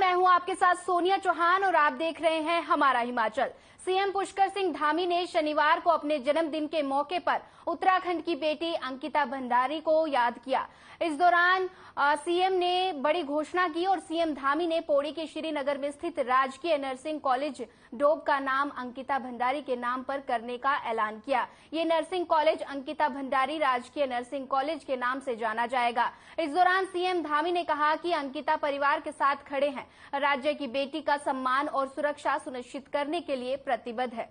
मैं हूं आपके साथ सोनिया चौहान और आप देख रहे हैं हमारा हिमाचल। सीएम पुष्कर सिंह धामी ने शनिवार को अपने जन्मदिन के मौके पर उत्तराखंड की बेटी अंकिता भंडारी को याद किया। इस दौरान सीएम ने बड़ी घोषणा की और सीएम धामी ने पौड़ी के श्रीनगर में स्थित राजकीय नर्सिंग कॉलेज डोब का नाम अंकिता भंडारी के नाम पर करने का ऐलान किया। ये नर्सिंग कॉलेज अंकिता भंडारी राजकीय नर्सिंग कॉलेज के नाम से जाना जाएगा। इस दौरान सीएम धामी ने कहा कि अंकिता परिवार के साथ खड़े हैं, राज्य की बेटी का सम्मान और सुरक्षा सुनिश्चित करने के लिए प्रतिबद्ध है।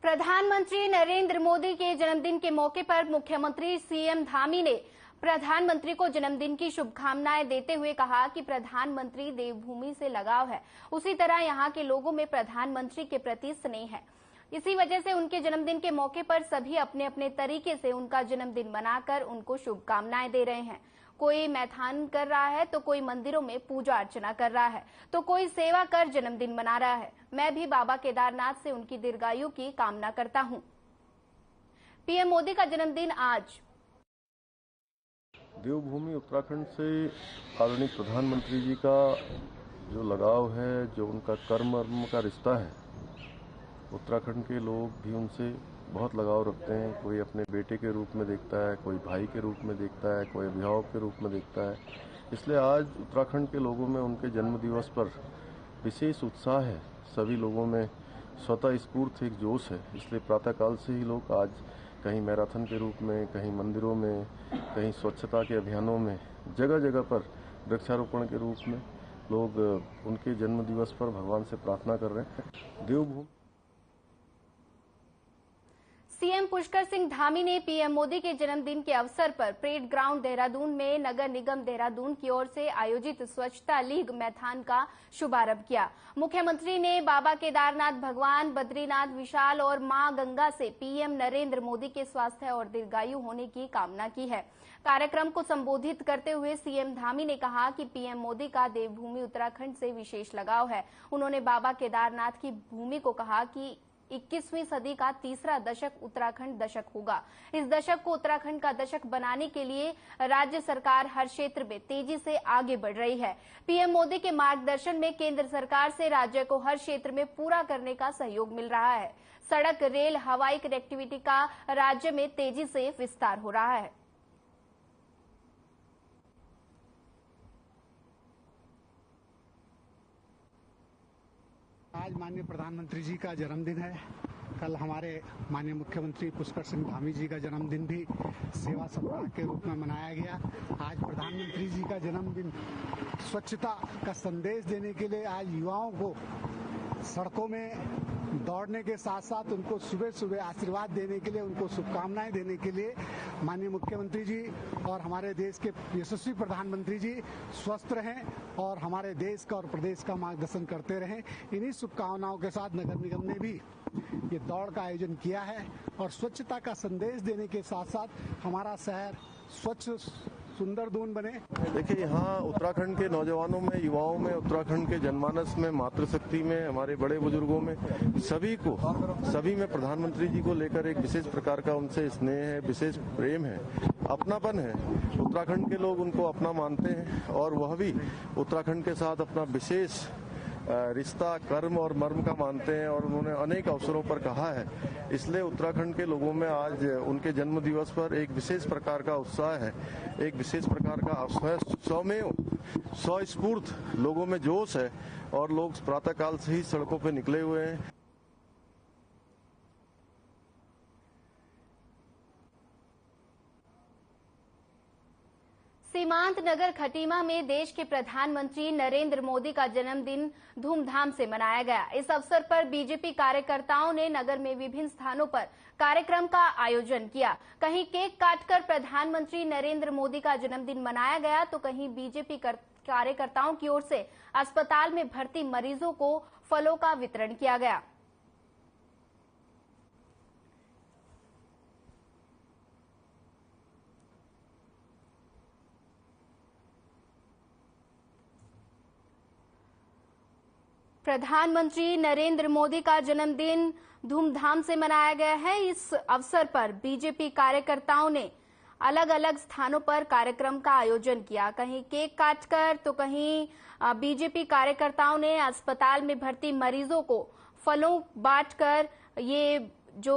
प्रधानमंत्री नरेंद्र मोदी के जन्मदिन के मौके पर मुख्यमंत्री सीएम धामी ने प्रधानमंत्री को जन्मदिन की शुभकामनाएं देते हुए कहा कि प्रधानमंत्री देवभूमि से लगाव है, उसी तरह यहां के लोगों में प्रधानमंत्री के प्रति स्नेह है। इसी वजह से उनके जन्मदिन के मौके पर सभी अपने अपने तरीके से उनका जन्मदिन मनाकर उनको शुभकामनाएं दे रहे हैं। कोई मैथान कर रहा है तो कोई मंदिरों में पूजा अर्चना कर रहा है तो कोई सेवा कर जन्मदिन मना रहा है। मैं भी बाबा केदारनाथ से उनकी दीर्घायु की कामना करता हूं। पीएम मोदी का जन्मदिन आज। देवभूमि उत्तराखंड से आदरणीय प्रधानमंत्री जी का जो लगाव है, जो उनका कर्म का रिश्ता है, उत्तराखंड के लोग भी उनसे बहुत लगाव रखते हैं। कोई अपने बेटे के रूप में देखता है, कोई भाई के रूप में देखता है, कोई अभिभावक के रूप में देखता है। इसलिए आज उत्तराखंड के लोगों में उनके जन्म दिवस पर विशेष उत्साह है। सभी लोगों में स्वतः स्फूर्त एक जोश है। इसलिए प्रातःकाल से ही लोग आज कहीं मैराथन के रूप में, कहीं मंदिरों में, कहीं स्वच्छता के अभियानों में, जगह जगह पर वृक्षारोपण के रूप में लोग उनके जन्म दिवस पर भगवान से प्रार्थना कर रहे हैं। देवभूमि सीएम पुष्कर सिंह धामी ने पीएम मोदी के जन्मदिन के अवसर पर परेड ग्राउंड देहरादून में नगर निगम देहरादून की ओर से आयोजित स्वच्छता लीग मैथान का शुभारंभ किया। मुख्यमंत्री ने बाबा केदारनाथ, भगवान बद्रीनाथ, विशाल और मां गंगा से पीएम नरेंद्र मोदी के स्वास्थ्य और दीर्घायु होने की कामना की है। कार्यक्रम को संबोधित करते हुए सीएम धामी ने कहा कि पीएम मोदी का देवभूमि उत्तराखंड से विशेष लगाव है। उन्होंने बाबा केदारनाथ की भूमि को कहा कि 21वीं सदी का तीसरा दशक उत्तराखंड दशक होगा। इस दशक को उत्तराखंड का दशक बनाने के लिए राज्य सरकार हर क्षेत्र में तेजी से आगे बढ़ रही है। पीएम मोदी के मार्गदर्शन में केंद्र सरकार से राज्य को हर क्षेत्र में पूरा करने का सहयोग मिल रहा है। सड़क, रेल, हवाई कनेक्टिविटी का राज्य में तेजी से विस्तार हो रहा है। आज माननीय प्रधानमंत्री जी का जन्मदिन है। कल हमारे माननीय मुख्यमंत्री पुष्कर सिंह धामी जी का जन्मदिन भी सेवा सप्ताह के रूप में मनाया गया। आज प्रधानमंत्री जी का जन्मदिन स्वच्छता का संदेश देने के लिए आज युवाओं को सड़कों में दौड़ने के साथ साथ उनको सुबह सुबह आशीर्वाद देने के लिए, उनको शुभकामनाएं देने के लिए माननीय मुख्यमंत्री जी और हमारे देश के यशस्वी प्रधानमंत्री जी स्वस्थ रहें और हमारे देश का और प्रदेश का मार्गदर्शन करते रहें। इन्हीं शुभकामनाओं के साथ नगर निगम ने भी ये दौड़ का आयोजन किया है और स्वच्छता का संदेश देने के साथ साथ हमारा शहर स्वच्छ सुंदर दून बने। देखिए, यहाँ उत्तराखंड के नौजवानों में, युवाओं में, उत्तराखंड के जनमानस में, मातृशक्ति में, हमारे बड़े बुजुर्गों में, सभी में प्रधानमंत्री जी को लेकर एक विशेष प्रकार का उनसे स्नेह है, विशेष प्रेम है, अपनापन है। उत्तराखंड के लोग उनको अपना मानते हैं और वह भी उत्तराखंड के साथ अपना विशेष रिश्ता, कर्म और मर्म का मानते हैं और उन्होंने अनेक अवसरों पर कहा है। इसलिए उत्तराखंड के लोगों में आज उनके जन्म दिवस पर एक विशेष प्रकार का उत्साह है, एक विशेष प्रकार का स्वस्फूर्त लोगों में जोश है और लोग प्रातःकाल से ही सड़कों पर निकले हुए हैं। सीमांत नगर खटीमा में देश के प्रधानमंत्री नरेंद्र मोदी का जन्मदिन धूमधाम से मनाया गया। इस अवसर पर बीजेपी कार्यकर्ताओं ने नगर में विभिन्न स्थानों पर कार्यक्रम का आयोजन किया। कहीं केक काटकर प्रधानमंत्री नरेंद्र मोदी का जन्मदिन मनाया गया तो कहीं बीजेपी कार्यकर्ताओं की ओर से अस्पताल में भर्ती मरीजों को फलों का वितरण किया गया। प्रधानमंत्री नरेंद्र मोदी का जन्मदिन धूमधाम से मनाया गया है। इस अवसर पर बीजेपी कार्यकर्ताओं ने अलग अलग स्थानों पर कार्यक्रम का आयोजन किया। कहीं केक काटकर तो कहीं बीजेपी कार्यकर्ताओं ने अस्पताल में भर्ती मरीजों को फलों बांटकर ये जो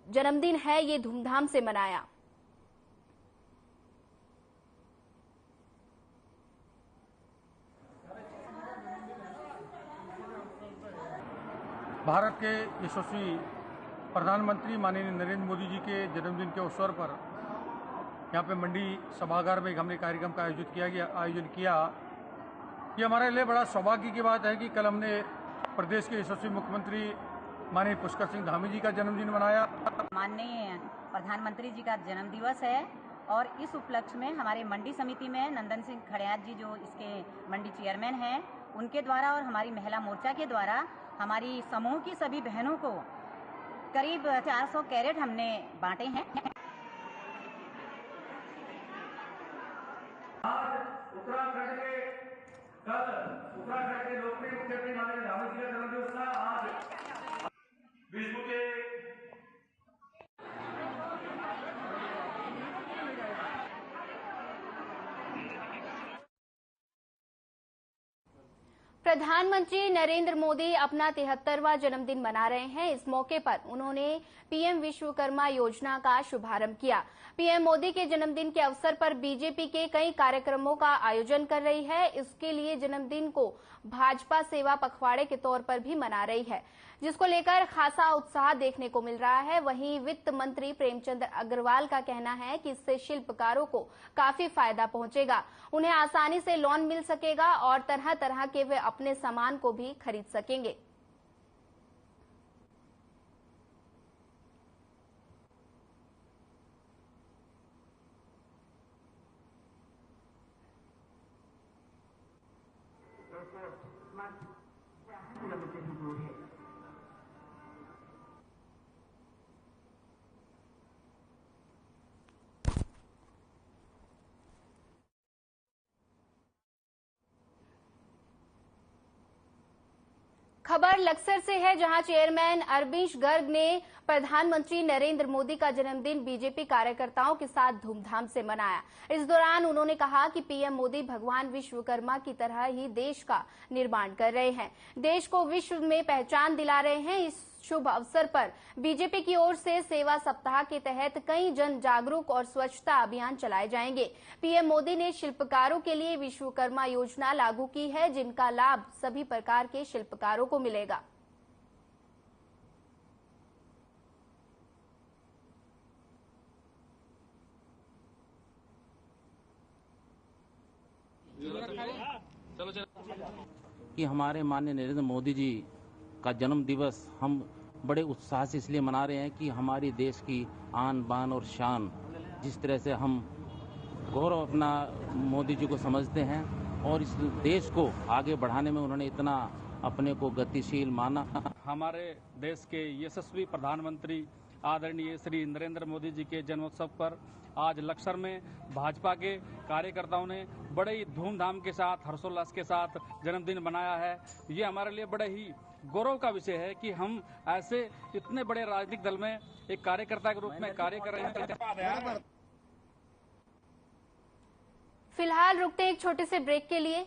जन्मदिन है ये धूमधाम से मनाया। भारत के यशस्वी प्रधानमंत्री माननीय नरेंद्र मोदी जी के जन्मदिन के अवसर पर यहाँ पे मंडी सभागार में हमने कार्यक्रम का आयोजन किया। ये हमारे लिए बड़ा सौभाग्य की बात है कि कल हमने प्रदेश के यशस्वी मुख्यमंत्री माननीय पुष्कर सिंह धामी जी का जन्मदिन मनाया। माननीय प्रधानमंत्री जी का जन्म दिवस है और इस उपलक्ष्य में हमारे मंडी समिति में नंदन सिंह खड़ियार जी जो इसके मंडी चेयरमैन हैं, उनके द्वारा और हमारी महिला मोर्चा के द्वारा हमारी समूह की सभी बहनों को करीब 400 कैरेट हमने बांटे हैं। उत्तराखंड के लोकप्रिय मुख्यमंत्री माननीय धामी जी का जन्मदिवस था। आज विश्व के प्रधानमंत्री नरेंद्र मोदी अपना 73वां जन्मदिन मना रहे हैं। इस मौके पर उन्होंने पीएम विश्वकर्मा योजना का शुभारंभ किया। पीएम मोदी के जन्मदिन के अवसर पर बीजेपी के कई कार्यक्रमों का आयोजन कर रही है। इसके लिए जन्मदिन को भाजपा सेवा पखवाड़े के तौर पर भी मना रही है, जिसको लेकर खासा उत्साह देखने को मिल रहा है। वहीं वित्त मंत्री प्रेमचंद अग्रवाल का कहना है कि इससे शिल्पकारों को काफी फायदा पहुंचेगा। उन्हें आसानी से लोन मिल सकेगा और तरह तरह के वे अपने सामान को भी खरीद सकेंगे। खबर लक्सर से है, जहां चेयरमैन अरविंश गर्ग ने प्रधानमंत्री नरेंद्र मोदी का जन्मदिन बीजेपी कार्यकर्ताओं के साथ धूमधाम से मनाया। इस दौरान उन्होंने कहा कि पीएम मोदी भगवान विश्वकर्मा की तरह ही देश का निर्माण कर रहे हैं, देश को विश्व में पहचान दिला रहे हैं। इस शुभ अवसर पर बीजेपी की ओर से सेवा सप्ताह के तहत कई जन जागरूक और स्वच्छता अभियान चलाए जाएंगे। पीएम मोदी ने शिल्पकारों के लिए विश्वकर्मा योजना लागू की है, जिनका लाभ सभी प्रकार के शिल्पकारों को मिलेगा। कि हमारे माननीय नरेंद्र मोदी जी का जन्म दिवस हम बड़े उत्साह से इसलिए मना रहे हैं कि हमारी देश की आन बान और शान, जिस तरह से हम गौरव अपना मोदी जी को समझते हैं और इस देश को आगे बढ़ाने में उन्होंने इतना अपने को गतिशील माना। हमारे देश के यशस्वी प्रधानमंत्री आदरणीय श्री नरेंद्र मोदी जी के जन्मोत्सव पर आज लक्सर में भाजपा के कार्यकर्ताओं ने बड़े ही धूमधाम के साथ, हर्षोल्लास के साथ जन्मदिन मनाया है। ये हमारे लिए बड़े ही गौरव का विषय है कि हम ऐसे इतने बड़े राजनीतिक दल में एक कार्यकर्ता के रूप में कार्य कर रहे हैं। फिलहाल रुकते हैं एक छोटे से ब्रेक के लिए।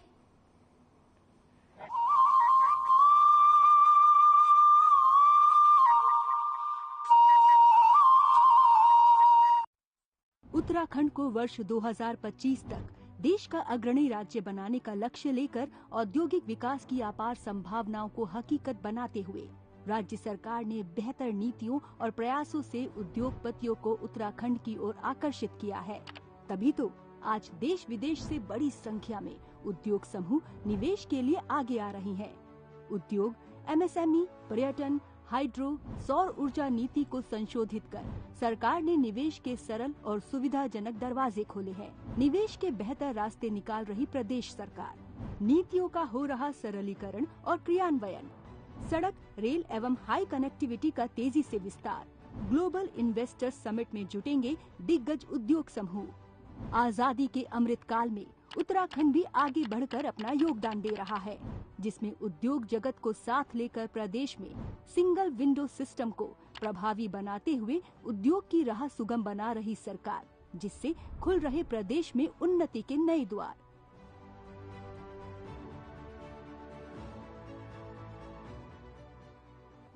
उत्तराखंड को वर्ष 2025 तक देश का अग्रणी राज्य बनाने का लक्ष्य लेकर औद्योगिक विकास की अपार संभावनाओं को हकीकत बनाते हुए राज्य सरकार ने बेहतर नीतियों और प्रयासों से उद्योगपतियों को उत्तराखंड की ओर आकर्षित किया है। तभी तो आज देश विदेश से बड़ी संख्या में उद्योग समूह निवेश के लिए आगे आ रही हैं। उद्योग, एमएसएमई, पर्यटन, हाइड्रो, सौर ऊर्जा नीति को संशोधित कर सरकार ने निवेश के सरल और सुविधाजनक दरवाजे खोले हैं। निवेश के बेहतर रास्ते निकाल रही प्रदेश सरकार। नीतियों का हो रहा सरलीकरण और क्रियान्वयन। सड़क, रेल एवं हाई कनेक्टिविटी का तेजी से विस्तार। ग्लोबल इन्वेस्टर्स समिट में जुटेंगे दिग्गज उद्योग समूह। आजादी के अमृत काल में उत्तराखंड भी आगे बढ़कर अपना योगदान दे रहा है, जिसमें उद्योग जगत को साथ लेकर प्रदेश में सिंगल विंडो सिस्टम को प्रभावी बनाते हुए उद्योग की राह सुगम बना रही सरकार, जिससे खुल रहे प्रदेश में उन्नति के नए द्वार।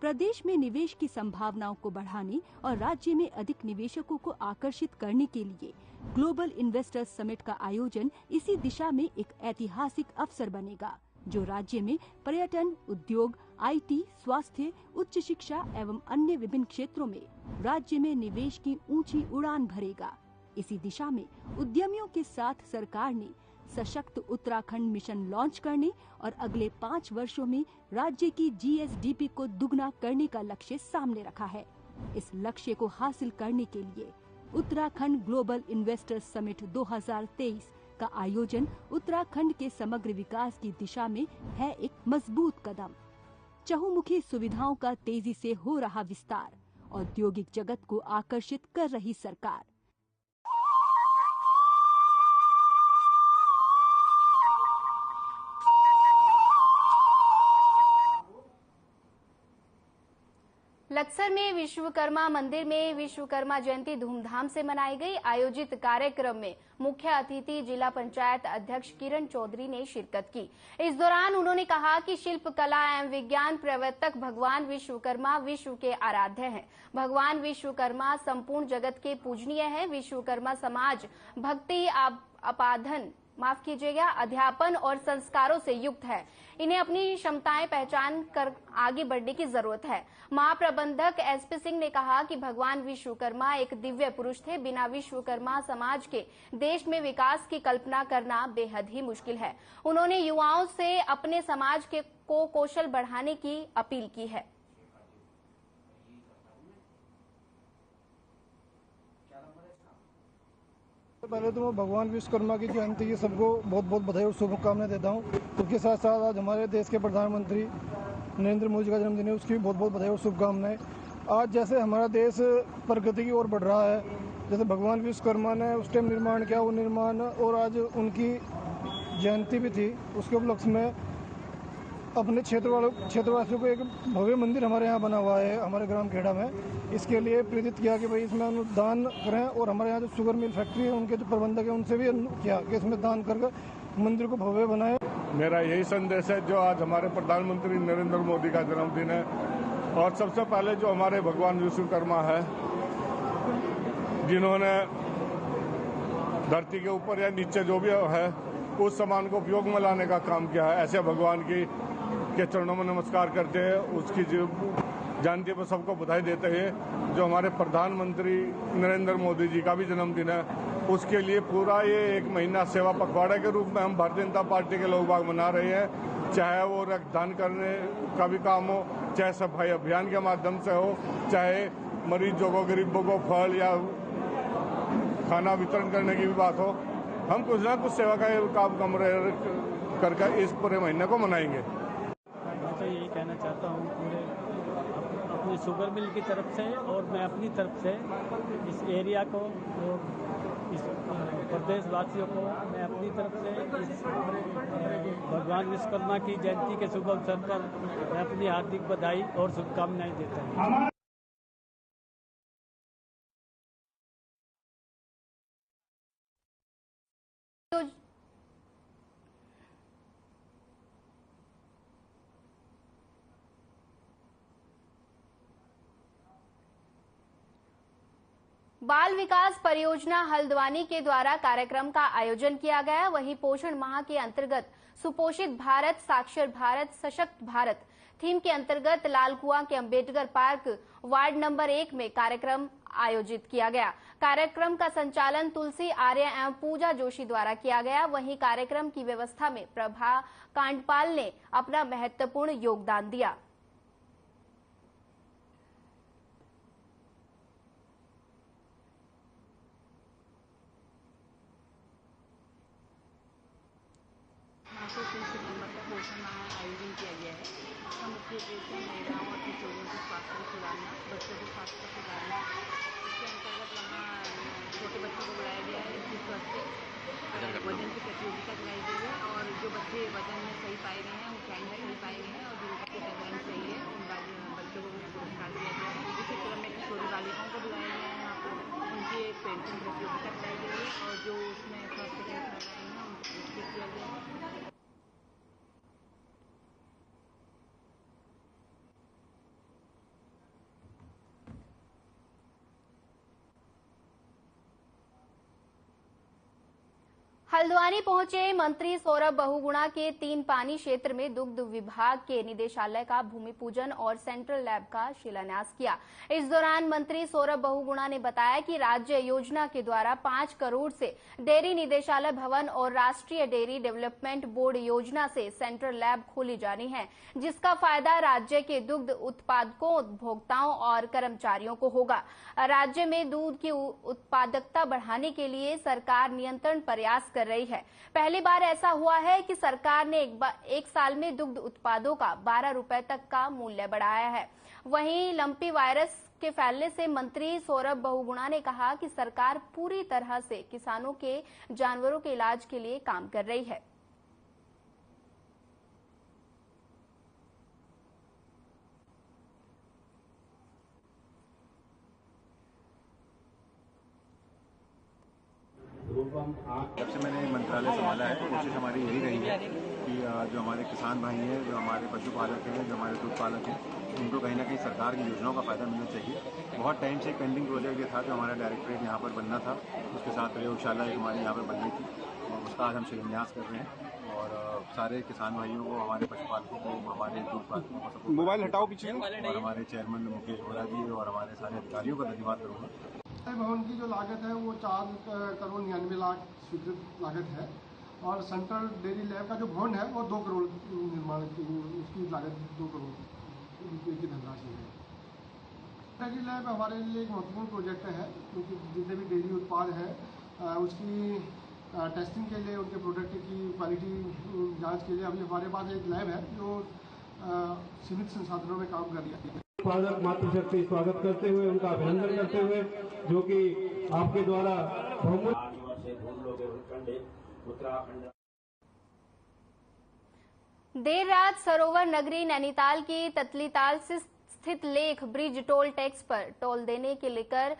प्रदेश में निवेश की संभावनाओं को बढ़ाने और राज्य में अधिक निवेशकों को आकर्षित करने के लिए ग्लोबल इन्वेस्टर्स समिट का आयोजन इसी दिशा में एक ऐतिहासिक अवसर बनेगा, जो राज्य में पर्यटन, उद्योग, IT, स्वास्थ्य, उच्च शिक्षा एवं अन्य विभिन्न क्षेत्रों में राज्य में निवेश की ऊंची उड़ान भरेगा। इसी दिशा में उद्यमियों के साथ सरकार ने सशक्त उत्तराखंड मिशन लॉन्च करने और अगले 5 वर्षों में राज्य की GSDP को दुगना करने का लक्ष्य सामने रखा है। इस लक्ष्य को हासिल करने के लिए उत्तराखंड ग्लोबल इन्वेस्टर्स समिट 2023 का आयोजन उत्तराखंड के समग्र विकास की दिशा में है एक मजबूत कदम। चहुमुखी सुविधाओं का तेजी से हो रहा विस्तार, औद्योगिक जगत को आकर्षित कर रही सरकार। लक्सर में विश्वकर्मा मंदिर में विश्वकर्मा जयंती धूमधाम से मनाई गई। आयोजित कार्यक्रम में मुख्य अतिथि जिला पंचायत अध्यक्ष किरण चौधरी ने शिरकत की। इस दौरान उन्होंने कहा कि शिल्प कला एवं विज्ञान प्रवर्तक भगवान विश्वकर्मा विश्व के आराध्य हैं। भगवान विश्वकर्मा संपूर्ण जगत के पूजनीय हैं। विश्वकर्मा समाज भक्ति, अध्यापन और संस्कारों से युक्त है। इन्हें अपनी क्षमताएं पहचान कर आगे बढ़ने की जरूरत है। महाप्रबंधक SP सिंह ने कहा कि भगवान विश्वकर्मा एक दिव्य पुरुष थे। बिना विश्वकर्मा समाज के देश में विकास की कल्पना करना बेहद ही मुश्किल है। उन्होंने युवाओं से अपने समाज को कौशल बढ़ाने की अपील की है। पहले तो मैं भगवान विश्वकर्मा की जयंती की सबको बहुत बहुत बधाई और शुभकामनाएं देता हूं। उसके साथ साथ आज हमारे देश के प्रधानमंत्री नरेंद्र मोदी का जन्मदिन है, उसकी भी बहुत बहुत बधाई और शुभकामनाएं। आज जैसे हमारा देश प्रगति की ओर बढ़ रहा है, जैसे भगवान विश्वकर्मा ने उस टाइम निर्माण किया, वो निर्माण और आज उनकी जयंती भी थी, उसके उपलक्ष्य में अपने क्षेत्रवासियों को एक भव्य मंदिर हमारे यहाँ बना हुआ है, हमारे ग्राम खेड़ा में। इसके लिए प्रेरित किया कि भाई इसमें दान करें, और हमारे यहाँ जो शुगर मिल फैक्ट्री है उनके जो प्रबंधक है उनसे भी किया कि इसमें दान करके मंदिर को भव्य बनाए। मेरा यही संदेश है, जो आज हमारे प्रधानमंत्री नरेंद्र मोदी का जन्मदिन है, और सबसे पहले जो हमारे भगवान विश्वकर्मा है, जिन्होंने धरती के ऊपर या नीचे जो भी है उस सामान को उपयोग में लाने का काम किया है, ऐसे भगवान के चरणों में नमस्कार करते हैं। उसकी जो जयंती पर सबको बधाई देते हैं। जो हमारे प्रधानमंत्री नरेंद्र मोदी जी का भी जन्मदिन है, उसके लिए पूरा ये 1 महीना सेवा पखवाड़े के रूप में हम भारतीय जनता पार्टी के लोग बाग मना रहे हैं। चाहे वो रक्तदान करने का भी काम हो, चाहे सफाई अभियान के माध्यम से हो, चाहे मरीजों को, गरीबों को फल या खाना वितरण करने की भी बात हो, हम कुछ ना कुछ सेवा का काम करके इस पूरे महीने को मनाएंगे। मैं तो यही कहना चाहता हूँ पूरे अपनी शुगर मिल की तरफ से और मैं अपनी तरफ से इस एरिया को और इस प्रदेशवासियों को मैं अपनी तरफ से इस भगवान विश्वकर्मा की जयंती के शुभ अवसर पर मैं अपनी हार्दिक बधाई और शुभकामनाएं देता हूँ। बाल विकास परियोजना हल्द्वानी के द्वारा कार्यक्रम का आयोजन किया गया। वहीं पोषण माह के अंतर्गत सुपोषित भारत, साक्षर भारत, सशक्त भारत थीम के अंतर्गत लालकुआं के अंबेडकर पार्क वार्ड नंबर 1 में कार्यक्रम आयोजित किया गया। कार्यक्रम का संचालन तुलसी आर्य एवं पूजा जोशी द्वारा किया गया। वहीं कार्यक्रम की व्यवस्था में प्रभा कांडपाल ने अपना महत्वपूर्ण योगदान दिया। 29 सितंबर को पोषण माह का आयोजन किया गया है। इसका मुख्य उद्देश्य महिलाओं और किशोरियों के स्वास्थ्य को सुधारना, बच्चों के स्वास्थ्य को सुधारना। इसके अंतर्गत वहाँ छोटे बच्चों को बुलाया गया है। जिस वजह वजन की प्रतियोगिता कराई गई है और जो बच्चे वजन में सही पाए गए हैं, ऊंचाई में सही पाए गए हैं और जिनका वजन सही है उन बच्चों को पुरस्कार दिया गया है। इसी क्रम में किशोरी बालिकाओं को बुलाया गया है। यहाँ पर उनकी एक पेंटिंग प्रतियोगिता कराई गई है और जो उसमें फर्स्ट सेकंड थर्ड आए हैं उनको पुरस्कृत किया गया है। हल्द्वानी पहुंचे मंत्री सौरभ बहुगुणा के तीन पानी क्षेत्र में दुग्ध विभाग के निदेशालय का भूमि पूजन और सेंट्रल लैब का शिलान्यास किया। इस दौरान मंत्री सौरभ बहुगुणा ने बताया कि राज्य योजना के द्वारा 5 करोड़ से डेयरी निदेशालय भवन और राष्ट्रीय डेयरी डेवलपमेंट बोर्ड योजना से सेंट्रल लैब खोली जानी है, जिसका फायदा राज्य के दुग्ध उत्पादकों, उपभोक्ताओं और कर्मचारियों को होगा। राज्य में दूध की उत्पादकता बढ़ाने के लिए सरकार निरंतर प्रयास कर रही है। पहली बार ऐसा हुआ है कि सरकार ने एक साल में दुग्ध उत्पादों का 12 रुपए तक का मूल्य बढ़ाया है। वहीं लंपी वायरस के फैलने से मंत्री सौरभ बहुगुणा ने कहा कि सरकार पूरी तरह से किसानों के जानवरों के इलाज के लिए काम कर रही है। जब से मैंने मंत्रालय संभाला है, कोशिश हमारी यही रही है कि जो हमारे किसान भाई हैं, जो हमारे पशुपालक हैं, जो हमारे दूध पालक हैं, उनको कहीं ना कहीं सरकार की योजनाओं का फायदा मिलना चाहिए। बहुत टाइम से एक पेंडिंग प्रोजेक्ट ये था जो हमारा डायरेक्टरेट यहाँ पर बनना था, उसके साथ प्रयोगशाला एक हमारी यहाँ पर बननी थी और उसका आज हम शिलान्यास कर रहे हैं और सारे किसान भाइयों को, हमारे पशुपालकों को, हमारे दूध पालकों को सबको मोबाइल हटाओ पीछे और हमारे चेयरमैन मुकेश गोरा जी और हमारे सारे अधिकारियों का धन्यवाद करूँगा। भवन की जो लागत है वो 4 करोड़ 99 लाख स्वीकृत लागत है और सेंट्रल डेयरी लैब का जो भवन है वो 2 करोड़ निर्माण की उसकी लागत 2 करोड़ की धनराशि है। डेयरी लैब हमारे लिए एक महत्वपूर्ण प्रोजेक्ट है क्योंकि जितने भी डेयरी उत्पाद है उसकी टेस्टिंग के लिए, उनके प्रोडक्ट की क्वालिटी जांच के लिए अभी हमारे पास एक लैब है जो सीमित संसाधनों में काम कर रही है। उत्पादक मातृशक्ति स्वागत करते हुए उनका अभिनंदन करते हुए जो कि आपके द्वारा देर रात सरोवर नगरी नैनीताल की ततलीताल से स्थित लेक ब्रिज टोल टैक्स पर टोल देने के लेकर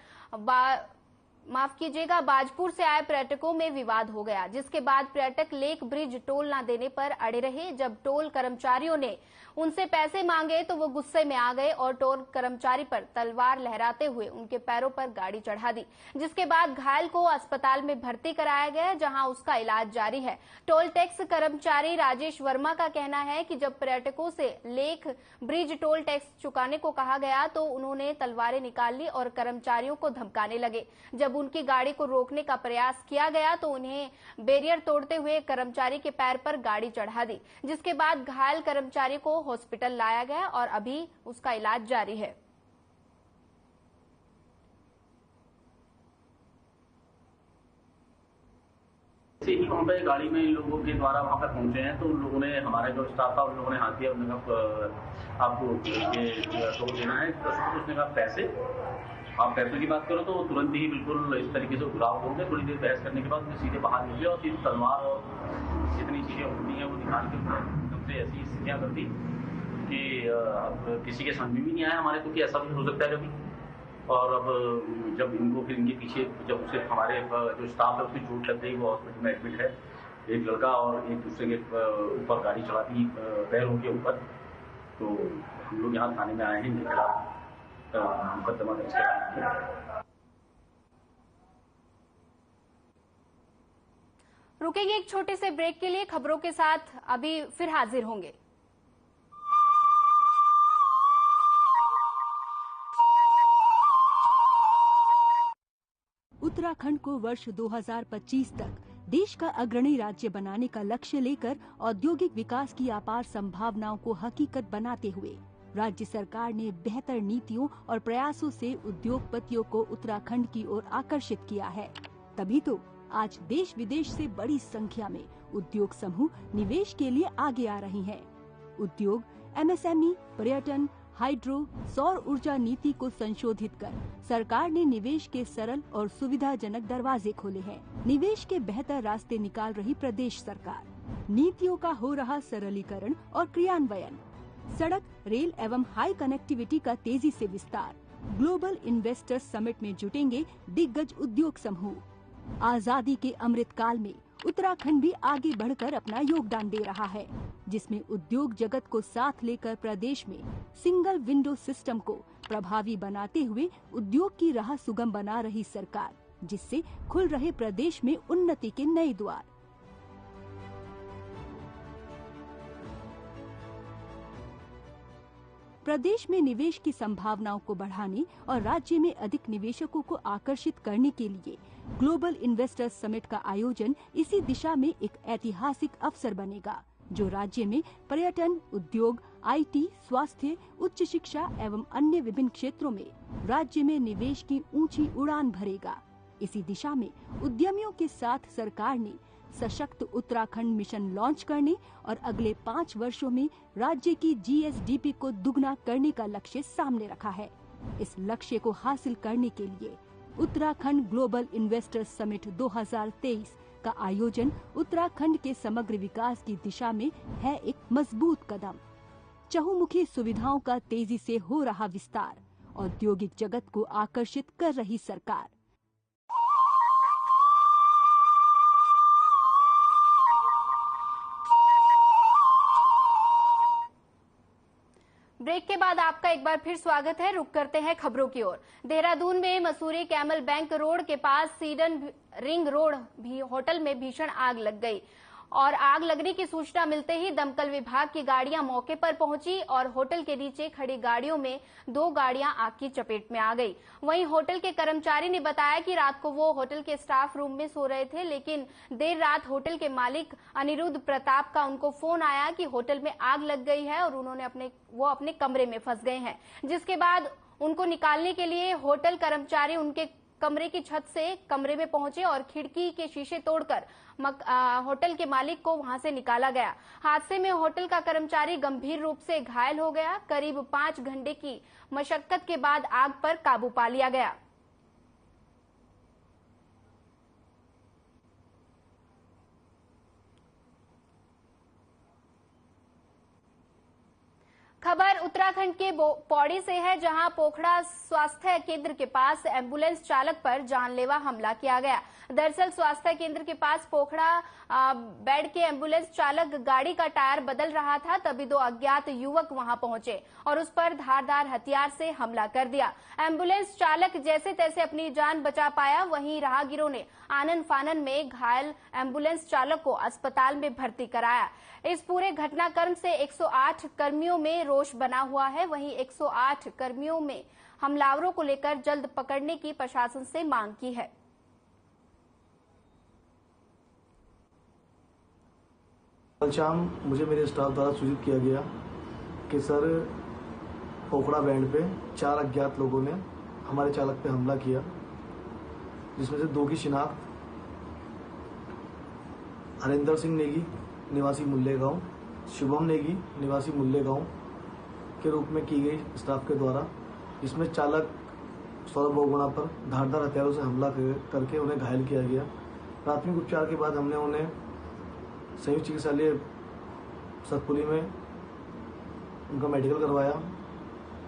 बाजपुर से आए पर्यटकों में विवाद हो गया, जिसके बाद पर्यटक लेक ब्रिज टोल न देने पर अड़े रहे। जब टोल कर्मचारियों ने उनसे पैसे मांगे तो वो गुस्से में आ गए और टोल कर्मचारी पर तलवार लहराते हुए उनके पैरों पर गाड़ी चढ़ा दी, जिसके बाद घायल को अस्पताल में भर्ती कराया गया, जहां उसका इलाज जारी है। टोल टैक्स कर्मचारी राजेश वर्मा का कहना है कि जब पर्यटकों से लेक ब्रिज टोल टैक्स चुकाने को कहा गया तो उन्होंने तलवारें निकाल ली और कर्मचारियों को धमकाने लगे। जब उनकी गाड़ी को रोकने का प्रयास किया गया तो उन्हें बैरियर तोड़ते हुए कर्मचारी के पैर पर गाड़ी चढ़ा दी, जिसके बाद घायल कर्मचारी को हॉस्पिटल लाया गया और अभी उसका इलाज जारी है। ही वहाँ पे गाड़ी में लोगों के द्वारा वहाँ पे पहुंचे हैं तो उन लोगों ने, हमारे जो स्टाफ था उन लोगों ने हाथ दिया, उन्होंने कहा आपको ये टोल देना है। तो उसने कहा पैसे, आप पैसों की बात करो तो तुरंत ही बिल्कुल इस तरीके से घुराव हो गए। थोड़ी देर बहस करने के बाद उन्हें सीधे बाहर निकले और फिर तलवार और जितनी चीजें होती हैं वो दिखाने के सबसे ऐसी स्थितियाँ कर दी कि अब किसी के समझ में भी नहीं आया हमारे को कि ऐसा भी हो सकता है कभी। और अब जब इनको फिर इनके पीछे जब उसे हमारे जो स्टाफ है उसकी चोट लग गई, वो हॉस्पिटल में एडमिट है, एक लड़का और एक दूसरे के ऊपर गाड़ी चला दी पैरों के ऊपर। तो हम लोग यहाँ थाने में आए हैं, इनके खिलाफ मुकदमा दर्ज कराया। रुकेंगे एक छोटे से ब्रेक के लिए, खबरों के साथ अभी फिर हाजिर होंगे। उत्तराखंड को वर्ष 2025 तक देश का अग्रणी राज्य बनाने का लक्ष्य लेकर औद्योगिक विकास की अपार संभावनाओं को हकीकत बनाते हुए राज्य सरकार ने बेहतर नीतियों और प्रयासों से उद्योगपतियों को उत्तराखंड की ओर आकर्षित किया है। तभी तो आज देश विदेश से बड़ी संख्या में उद्योग समूह निवेश के लिए आगे आ रही हैं। उद्योग, MSME, पर्यटन, हाइड्रो, सौर ऊर्जा नीति को संशोधित कर सरकार ने निवेश के सरल और सुविधाजनक दरवाजे खोले हैं। निवेश के बेहतर रास्ते निकाल रही प्रदेश सरकार। नीतियों का हो रहा सरलीकरण और क्रियान्वयन। सड़क, रेल एवं हाई कनेक्टिविटी का तेजी से विस्तार। ग्लोबल इन्वेस्टर्स समिट में जुटेंगे दिग्गज उद्योग समूह। आजादी के अमृत काल में उत्तराखंड भी आगे बढ़कर अपना योगदान दे रहा है, जिसमें उद्योग जगत को साथ लेकर प्रदेश में सिंगल विंडो सिस्टम को प्रभावी बनाते हुए उद्योग की राह सुगम बना रही सरकार, जिससे खुल रहे प्रदेश में उन्नति के नए द्वार। प्रदेश में निवेश की संभावनाओं को बढ़ाने और राज्य में अधिक निवेशकों को आकर्षित करने के लिए ग्लोबल इन्वेस्टर्स समिट का आयोजन इसी दिशा में एक ऐतिहासिक अवसर बनेगा, जो राज्य में पर्यटन, उद्योग, IT, स्वास्थ्य, उच्च शिक्षा एवं अन्य विभिन्न क्षेत्रों में राज्य में निवेश की ऊंची उड़ान भरेगा। इसी दिशा में उद्यमियों के साथ सरकार ने सशक्त उत्तराखंड मिशन लॉन्च करने और अगले 5 वर्षों में राज्य की GSDP को दुगना करने का लक्ष्य सामने रखा है। इस लक्ष्य को हासिल करने के लिए उत्तराखंड ग्लोबल इन्वेस्टर्स समिट 2023 का आयोजन उत्तराखंड के समग्र विकास की दिशा में है एक मजबूत कदम। चहुमुखी सुविधाओं का तेजी से हो रहा विस्तार, औद्योगिक जगत को आकर्षित कर रही सरकार। ब्रेक के बाद आपका एक बार फिर स्वागत है। रुक करते हैं खबरों की ओर। देहरादून में मसूरी कैमल बैंक रोड के पास सीडन रिंग रोड भी होटल में भीषण आग लग गई और आग लगने की सूचना मिलते ही दमकल विभाग की गाड़ियां मौके पर पहुंची और होटल के नीचे खड़ी गाड़ियों में 2 गाड़ियां आग की चपेट में आ गई। वहीं होटल के कर्मचारी ने बताया कि रात को वो होटल के स्टाफ रूम में सो रहे थे, लेकिन देर रात होटल के मालिक अनिरुद्ध प्रताप का उनको फोन आया कि होटल में आग लग गई है और वो अपने कमरे में फंस गए हैं, जिसके बाद उनको निकालने के लिए होटल कर्मचारी उनके कमरे की छत से कमरे में पहुंचे और खिड़की के शीशे तोड़कर होटल के मालिक को वहां से निकाला गया। हादसे में होटल का कर्मचारी गंभीर रूप से घायल हो गया। करीब 5 घंटे की मशक्कत के बाद आग पर काबू पा लिया गया। खबर उत्तराखंड के पौड़ी से है, जहां पोखड़ा स्वास्थ्य केंद्र के पास एम्बुलेंस चालक पर जानलेवा हमला किया गया। दरअसल स्वास्थ्य केंद्र के पास पोखड़ा बेड के एम्बुलेंस चालक गाड़ी का टायर बदल रहा था, तभी 2 अज्ञात युवक वहां पहुंचे और उस पर धारदार हथियार से हमला कर दिया। एम्बुलेंस चालक जैसे तैसे अपनी जान बचा पाया, वहीं राहगीरों ने आनन फानन में घायल एम्बुलेंस चालक को अस्पताल में भर्ती कराया। इस पूरे घटनाक्रम से 108 कर्मियों में रोष बना हुआ है। वहीं 108 कर्मियों में हमलावरों को लेकर जल्द पकड़ने की प्रशासन से मांग की है। कल शाम मुझे मेरे स्टाफ द्वारा सूचित किया गया कि सर पोखड़ा बैंड पे 4 अज्ञात लोगों ने हमारे चालक पे हमला किया, जिसमें से 2 की शिनाख्त हरिंदर सिंह नेगी निवासी मुल्ले गांव, शुभम नेगी निवासी मुल्ले गांव के रूप में की गई स्टाफ के द्वारा, जिसमें चालक सौरभ बोगुणा पर धारदार हथियारों से हमला करके उन्हें घायल किया गया। प्राथमिक उपचार के बाद हमने उन्हें संयुक्त चिकित्सालय सतपुली में उनका मेडिकल करवाया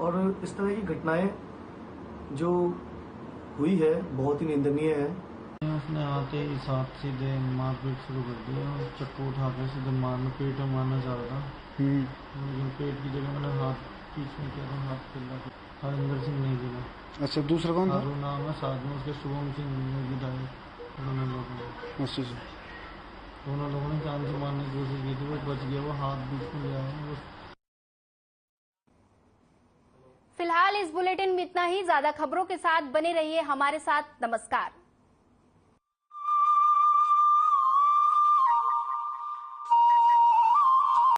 और इस तरह की घटनाएं जो हुई है बहुत ही निंदनीय है। उसने आते ही साथ सीधे मारपीट शुरू कर दी और चक्कू उठा के सीधे मारना, पेट में मारना चाह रहा था, लेकिन पेट की जगह मैंने हाथ पीछे में किया था, हाथ खुला। हरिंदर सिंह नेगी ने। अच्छा, दूसरा कौन था? नाम है, साथ में उसके शुभम सिंह नेगी था। दोनों लोग दोनों लोगों ने जान से मारने की कोशिश की थी, वो बच गया, वो हाथ बीच में गया है। फिलहाल इस बुलेटिन में इतना ही। ज्यादा खबरों के साथ बने रहिए हमारे साथ। नमस्कार।